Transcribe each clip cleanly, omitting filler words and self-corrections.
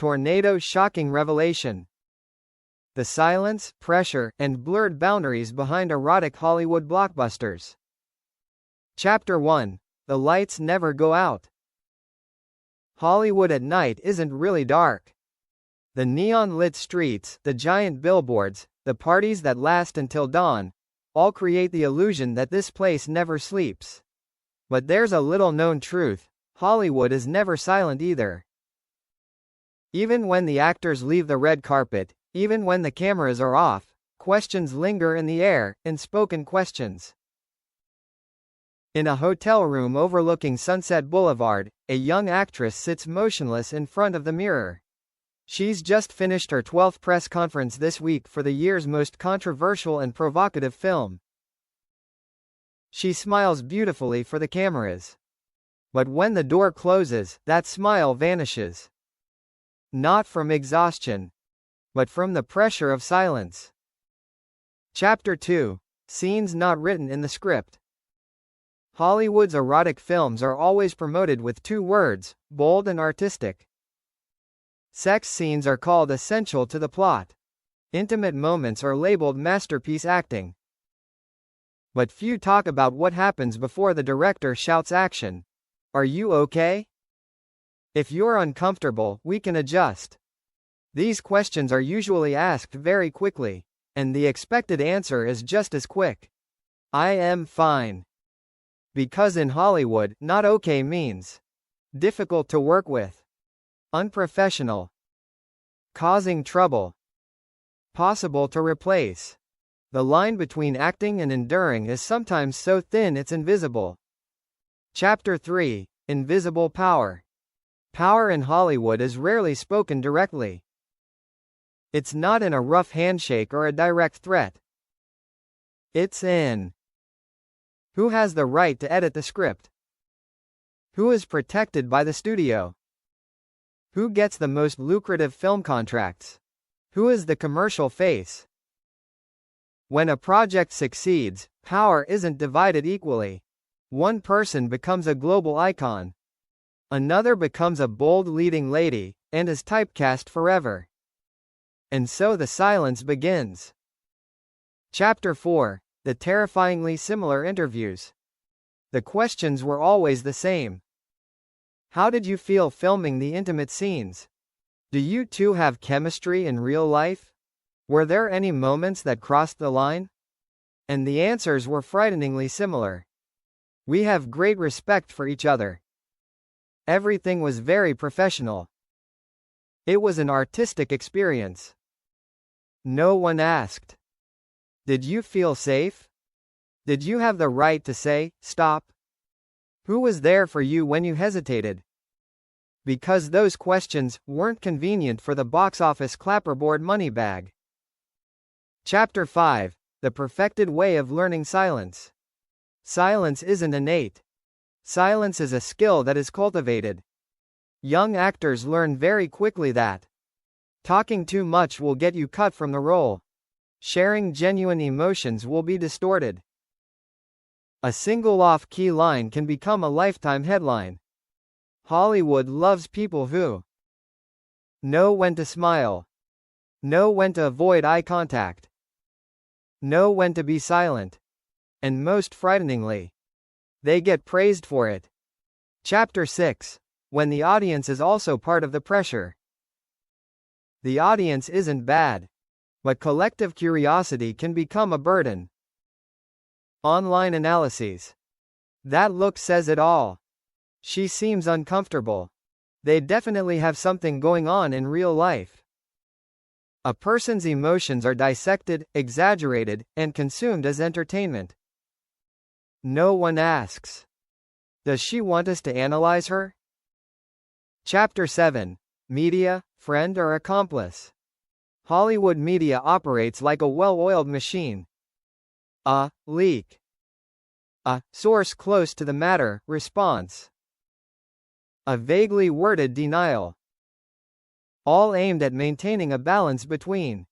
tornado shocking revelation. The silence, pressure, and blurred boundaries behind erotic Hollywood blockbusters. Chapter 1. The lights never go out. Hollywood at night isn't really dark. The neon-lit streets, the giant billboards, the parties that last until dawn, all create the illusion that this place never sleeps. But there's a little-known truth: Hollywood is never silent either. Even when the actors leave the red carpet, even when the cameras are off, questions linger in the air, unspoken questions. In a hotel room overlooking Sunset Boulevard, a young actress sits motionless in front of the mirror. She's just finished her 12th press conference this week for the year's most controversial and provocative film. She smiles beautifully for the cameras. But when the door closes, that smile vanishes. Not from exhaustion, but from the pressure of silence. Chapter 2. Scenes not written in the script. Hollywood's erotic films are always promoted with two words: bold and artistic. Sex scenes are called essential to the plot. Intimate moments are labeled masterpiece acting. But few talk about what happens before the director shouts action. Are you okay? If you're uncomfortable, we can adjust. These questions are usually asked very quickly, and the expected answer is just as quick: I am fine. Because in Hollywood, not okay means difficult to work with, unprofessional, causing trouble, possible to replace. The line between acting and enduring is sometimes so thin it's invisible. Chapter 3. Invisible power. Power in Hollywood is rarely spoken directly. It's not in a rough handshake or a direct threat. It's in who has the right to edit the script? Who is protected by the studio? Who gets the most lucrative film contracts? Who is the commercial face? When a project succeeds, power isn't divided equally. One person becomes a global icon. Another becomes a bold leading lady, and is typecast forever. And so the silence begins. Chapter 4. The terrifyingly similar interviews. The questions were always the same. How did you feel filming the intimate scenes? Do you two have chemistry in real life? Were there any moments that crossed the line? And the answers were frighteningly similar. We have great respect for each other. Everything was very professional. It was an artistic experience. No one asked, did you feel safe? Did you have the right to say, stop? Who was there for you when you hesitated? Because those questions weren't convenient for the box office clapperboard money bag. Chapter 5. The perfected way of learning silence. Silence isn't innate. Silence is a skill that is cultivated. Young actors learn very quickly that talking too much will get you cut from the role. Sharing genuine emotions will be distorted. A single off-key line can become a lifetime headline. Hollywood loves people who know when to smile, know when to avoid eye contact, know when to be silent, and most frighteningly, they get praised for it. Chapter 6. When the audience is also part of the pressure. The audience isn't bad, but collective curiosity can become a burden. Online analyses. That look says it all. She seems uncomfortable. They definitely have something going on in real life. A person's emotions are dissected, exaggerated, and consumed as entertainment. No one asks, does she want us to analyze her? Chapter 7. Media, friend or accomplice. Hollywood media operates like a well-oiled machine. A leak. A source close to the matter response. A vaguely worded denial. All aimed at maintaining a balance between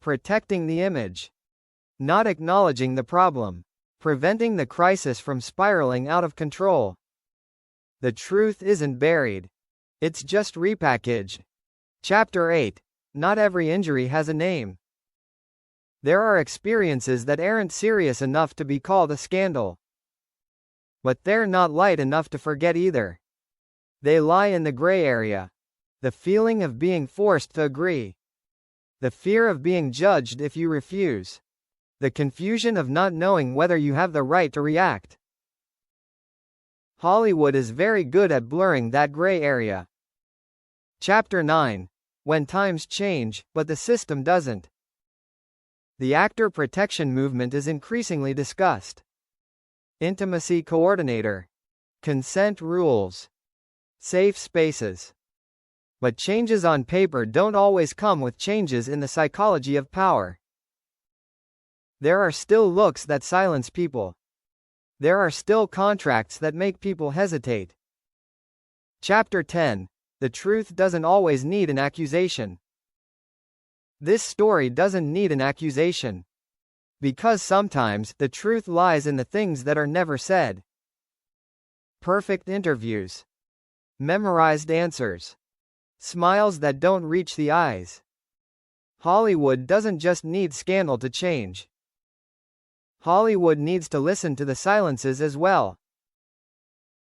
protecting the image, not acknowledging the problem, preventing the crisis from spiraling out of control. The truth isn't buried. It's just repackaged. Chapter 8. Not every injury has a name. There are experiences that aren't serious enough to be called a scandal. But they're not light enough to forget either. They lie in the gray area. The feeling of being forced to agree. The fear of being judged if you refuse. The confusion of not knowing whether you have the right to react. Hollywood is very good at blurring that gray area. Chapter 9. When times change, but the system doesn't. The actor protection movement is increasingly discussed. Intimacy coordinator. Consent rules. Safe spaces. But changes on paper don't always come with changes in the psychology of power. There are still looks that silence people. There are still contracts that make people hesitate. Chapter 10. The truth doesn't always need an accusation. This story doesn't need an accusation. Because sometimes, the truth lies in the things that are never said. Perfect interviews. Memorized answers. Smiles that don't reach the eyes. Hollywood doesn't just need scandal to change. Hollywood needs to listen to the silences as well.